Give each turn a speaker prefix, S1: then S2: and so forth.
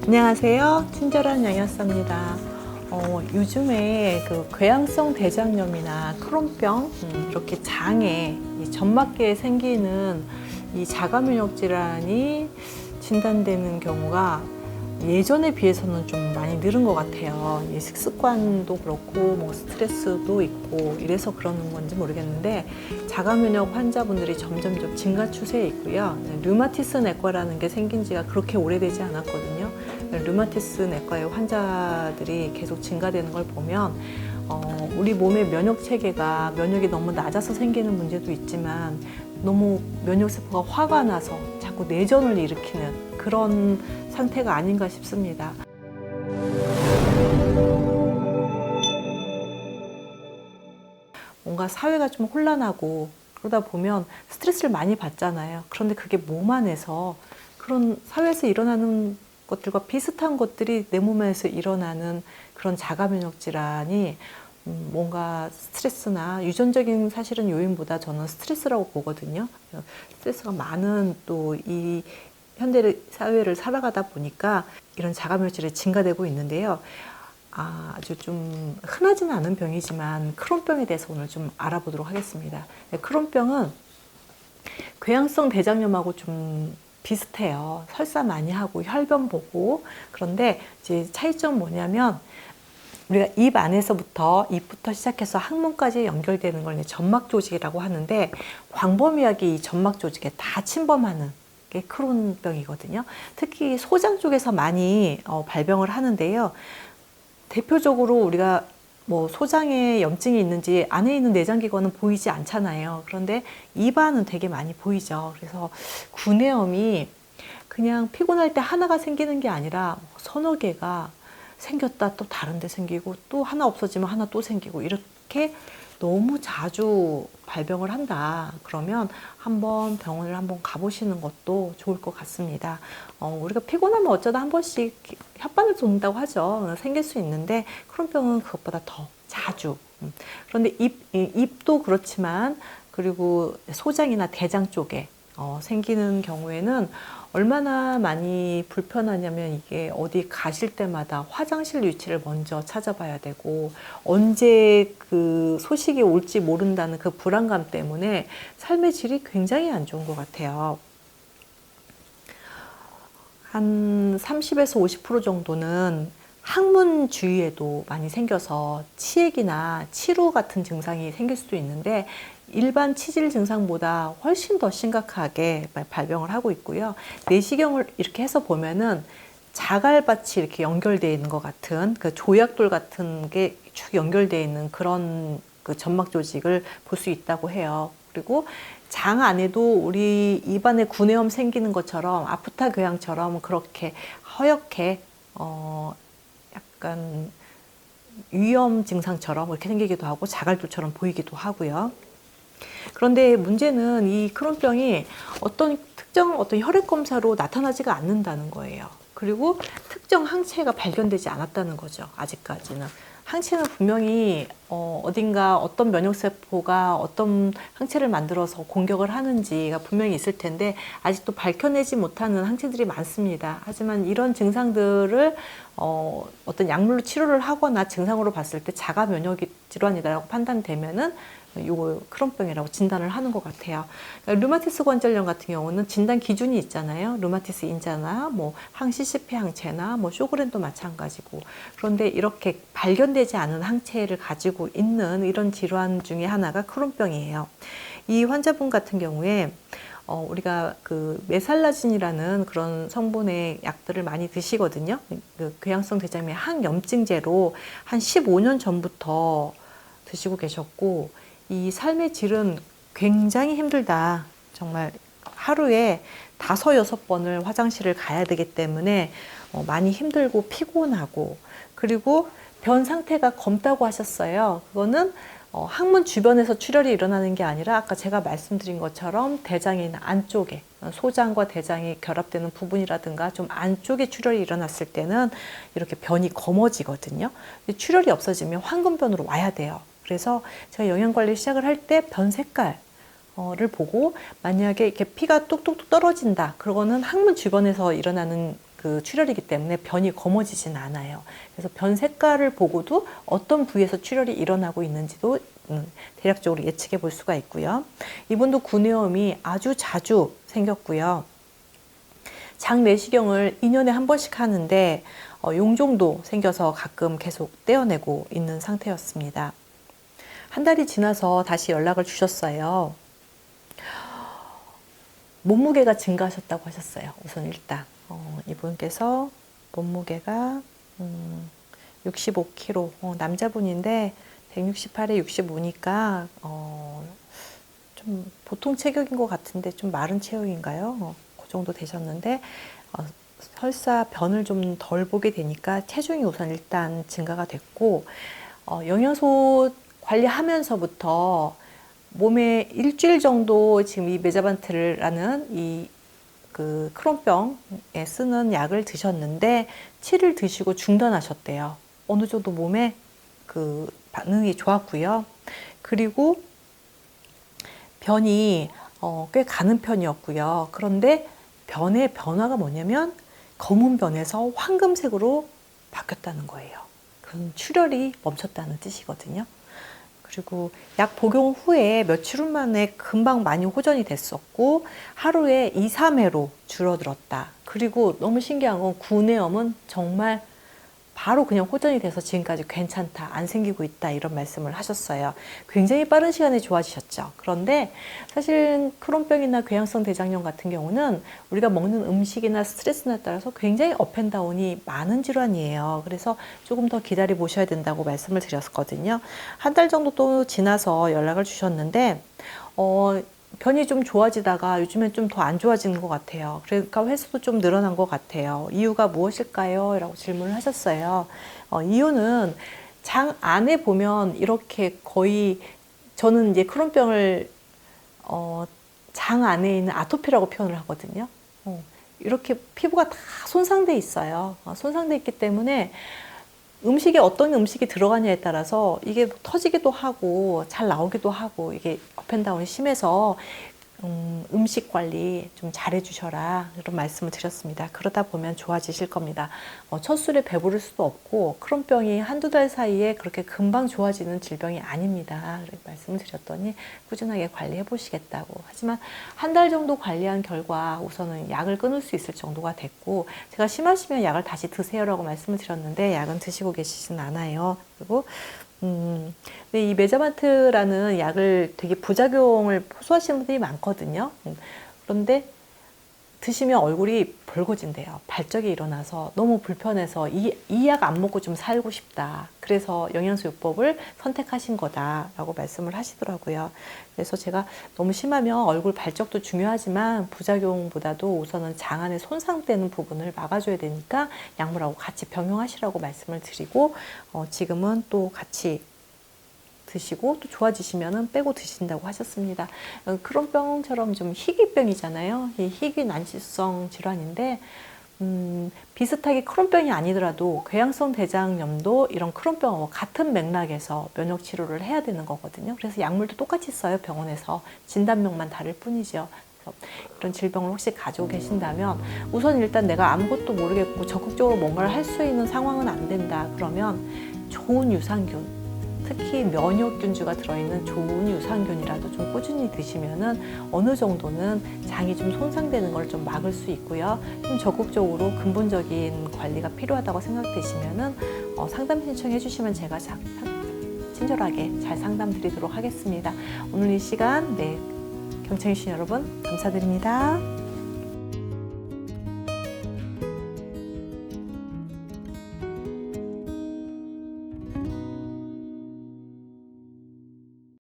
S1: 안녕하세요. 친절한 영양사입니다. 요즘에 그 궤양성 대장염이나 크론병, 이렇게 장에 이 점막계에 생기는 이 자가면역 질환이 진단되는 경우가 예전에 비해서는 좀 많이 늘은 것 같아요. 이 식습관도 그렇고 뭐 스트레스도 있고 이래서 그러는 건지 모르겠는데 자가면역 환자분들이 점점 좀 증가 추세에 있고요. 류마티스 내과라는 게 생긴 지가 그렇게 오래되지 않았거든요. 류마티스 내과의 환자들이 계속 증가되는 걸 보면 우리 몸의 면역 체계가 면역이 너무 낮아서 생기는 문제도 있지만 너무 면역세포가 화가 나서 자꾸 내전을 일으키는 그런 상태가 아닌가 싶습니다. 뭔가 사회가 좀 혼란하고 그러다 보면 스트레스를 많이 받잖아요. 그런데 그게 몸 안에서 그런 사회에서 일어나는 것들과 비슷한 것들이 내 몸에서 일어나는 그런 자가면역 질환이 뭔가 스트레스나 유전적인 사실은 요인보다 저는 스트레스라고 보거든요. 스트레스가 많은 또 이 현대 사회를 살아가다 보니까 이런 자가면역 질환이 증가되고 있는데요. 아주 좀 흔하지는 않은 병이지만 크론병에 대해서 오늘 좀 알아보도록 하겠습니다. 크론병은 궤양성 대장염하고 좀 비슷해요. 설사 많이 하고 혈변 보고. 그런데 이제 차이점은 뭐냐면 우리가 입 안에서부터 입부터 시작해서 항문까지 연결되는 걸 점막 조직이라고 하는데 광범위하게 이 점막 조직에 다 침범하는 게 크론병이거든요. 특히 소장 쪽에서 많이 발병을 하는데요. 대표적으로 우리가 뭐 소장에 염증이 있는지 안에 있는 내장기관은 보이지 않잖아요. 그런데 입안은 되게 많이 보이죠. 그래서 구내염이 그냥 피곤할 때 하나가 생기는 게 아니라 서너 개가 생겼다 또 다른 데 생기고 또 하나 없어지면 하나 또 생기고 이렇게 너무 자주 발병을 한다. 그러면 한번 병원을 한번 가보시는 것도 좋을 것 같습니다. 우리가 피곤하면 어쩌다 한 번씩 혓바늘 돕는다고 하죠. 생길 수 있는데 크론병은 그것보다 더 자주. 그런데 입도 그렇지만 그리고 소장이나 대장 쪽에 생기는 경우에는 얼마나 많이 불편하냐면 이게 어디 가실 때마다 화장실 위치를 먼저 찾아봐야 되고 언제 그 소식이 올지 모른다는 그 불안감 때문에 삶의 질이 굉장히 안 좋은 것 같아요. 한 30에서 50% 정도는 항문 주위에도 많이 생겨서 치액이나 치루 같은 증상이 생길 수도 있는데 일반 치질 증상보다 훨씬 더 심각하게 발병을 하고 있고요. 내시경을 이렇게 해서 보면은 자갈밭이 이렇게 연결되어 있는 것 같은 그 조약돌 같은 게 쭉 연결되어 있는 그런 그 점막 조직을 볼 수 있다고 해요. 그리고 장 안에도 우리 입안에 구내염 생기는 것처럼 아프타 교양처럼 그렇게 허옇게 약간 위염 증상처럼 이렇게 생기기도 하고 자갈돌처럼 보이기도 하고요. 그런데 문제는 이 크론병이 어떤 특정 혈액 검사로 나타나지가 않는다는 거예요. 그리고 특정 항체가 발견되지 않았다는 거죠. 아직까지는. 항체는 분명히 어딘가 어떤 면역세포가 어떤 항체를 만들어서 공격을 하는지가 분명히 있을 텐데 아직도 밝혀내지 못하는 항체들이 많습니다. 하지만 이런 증상들을 어떤 약물로 치료를 하거나 증상으로 봤을 때 자가 면역 질환이라고 판단되면은 요거 크론병이라고 진단을 하는 것 같아요. 그러니까 류마티스 관절염 같은 경우는 진단 기준이 있잖아요. 류마티스 인자나 뭐 항CCP 항체나 뭐 쇼그렌도 마찬가지고. 그런데 이렇게 발견되지 않은 항체를 가지고 있는 이런 질환 중에 하나가 크론병이에요. 이 환자분 같은 경우에 우리가 그 메살라진이라는 그런 성분의 약들을 많이 드시거든요. 그 궤양성 대장염의 항염증제로 한 15년 전부터 드시고 계셨고 이 삶의 질은 굉장히 힘들다. 정말 하루에 5, 6번을 화장실을 가야 되기 때문에 많이 힘들고 피곤하고 그리고 변 상태가 검다고 하셨어요. 그거는 항문 주변에서 출혈이 일어나는 게 아니라 아까 제가 말씀드린 것처럼 대장에 있는 안쪽에 소장과 대장이 결합되는 부분이라든가 좀 안쪽에 출혈이 일어났을 때는 이렇게 변이 검어지거든요. 출혈이 없어지면 황금변으로 와야 돼요. 그래서 제가 영양관리 시작을 할 때 변 색깔을 보고 만약에 이렇게 피가 뚝뚝뚝 떨어진다. 그거는 항문 주변에서 일어나는 그 출혈이기 때문에 변이 검어지진 않아요. 그래서 변 색깔을 보고도 어떤 부위에서 출혈이 일어나고 있는지도 대략적으로 예측해 볼 수가 있고요. 이분도 구내염이 아주 자주 생겼고요. 장 내시경을 2년에 한 번씩 하는데 용종도 생겨서 가끔 계속 떼어내고 있는 상태였습니다. 한 달이 지나서 다시 연락을 주셨어요. 몸무게가 증가하셨다고 하셨어요. 우선 일단 이분께서 몸무게가 65kg, 남자분인데 168에 65니까 좀 보통 체격인 것 같은데 좀 마른 체형인가요? 그 정도 되셨는데 설사 변을 좀 덜 보게 되니까 체중이 우선 일단 증가가 됐고 영양소 관리하면서부터 몸에 일주일 정도 지금 이 메자반트라는 이 그 크론병에 쓰는 약을 드셨는데 7일 드시고 중단하셨대요. 어느 정도 몸에 그 반응이 좋았고요. 그리고 변이 꽤 가는 편이었고요. 그런데 변의 변화가 뭐냐면 검은 변에서 황금색으로 바뀌었다는 거예요. 그건 출혈이 멈췄다는 뜻이거든요. 그리고 약 복용 후에 며칠 후 만에 금방 많이 호전이 됐었고 하루에 2, 3회로 줄어들었다. 그리고 너무 신기한 건 구내염은 정말 바로 그냥 호전이 돼서 지금까지 괜찮다, 안 생기고 있다 이런 말씀을 하셨어요. 굉장히 빠른 시간에 좋아지셨죠. 그런데 사실 크론병이나 궤양성 대장염 같은 경우는 우리가 먹는 음식이나 스트레스에 따라서 굉장히 업앤다운이 많은 질환이에요. 그래서 조금 더 기다려 보셔야 된다고 말씀을 드렸거든요. 한 달 정도 또 지나서 연락을 주셨는데 변이 좀 좋아지다가 요즘엔 좀 더 안 좋아지는 것 같아요. 그러니까 횟수도 좀 늘어난 것 같아요. 이유가 무엇일까요? 라고 질문을 하셨어요. 이유는 장 안에 보면 이렇게 거의 저는 이제 크론병을 장 안에 있는 아토피라고 표현을 하거든요. 이렇게 피부가 다 손상돼 있어요. 손상돼 있기 때문에 음식에 어떤 음식이 들어가냐에 따라서 이게 터지기도 하고 잘 나오기도 하고 이게 업앤다운이 심해서 음식 관리 좀 잘해 주셔라 이런 말씀을 드렸습니다. 그러다 보면 좋아지실 겁니다. 첫 술에 배부를 수도 없고 크론병이 한두 달 사이에 그렇게 금방 좋아지는 질병이 아닙니다. 이렇게 말씀을 드렸더니 꾸준하게 관리해 보시겠다고. 하지만 한 달 정도 관리한 결과 우선은 약을 끊을 수 있을 정도가 됐고 제가 심하시면 약을 다시 드세요라고 말씀을 드렸는데 약은 드시고 계시진 않아요. 그리고 근데 이 메자반트라는 약을 되게 부작용을 호소하시는 분들이 많거든요. 그런데 드시면 얼굴이 붉어진대요. 발적이 일어나서 너무 불편해서 이 약 안 먹고 좀 살고 싶다. 그래서 영양소요법을 선택하신 거다라고 말씀을 하시더라고요. 그래서 제가 너무 심하면 얼굴 발적도 중요하지만 부작용보다도 우선은 장 안에 손상되는 부분을 막아줘야 되니까 약물하고 같이 병용하시라고 말씀을 드리고 지금은 또 같이 드시고 또 좋아지시면은 빼고 드신다고 하셨습니다. 크론병처럼 좀 희귀병이잖아요. 이 희귀 난치성 질환인데 비슷하게 크론병이 아니더라도 궤양성 대장염도 이런 크론병하고 같은 맥락에서 면역 치료를 해야 되는 거거든요. 그래서 약물도 똑같이 써요, 병원에서. 진단명만 다를 뿐이죠. 이런 질병을 혹시 가지고 계신다면 우선 일단 내가 아무것도 모르겠고 적극적으로 뭔가를 할 수 있는 상황은 안 된다. 그러면 좋은 유산균, 특히 면역균주가 들어있는 좋은 유산균이라도 좀 꾸준히 드시면은 어느 정도는 장이 좀 손상되는 걸 좀 막을 수 있고요. 좀 적극적으로 근본적인 관리가 필요하다고 생각되시면은 상담 신청해 주시면 제가 친절하게 잘 상담 드리도록 하겠습니다. 오늘 이 시간 경청해 주신 여러분 감사드립니다.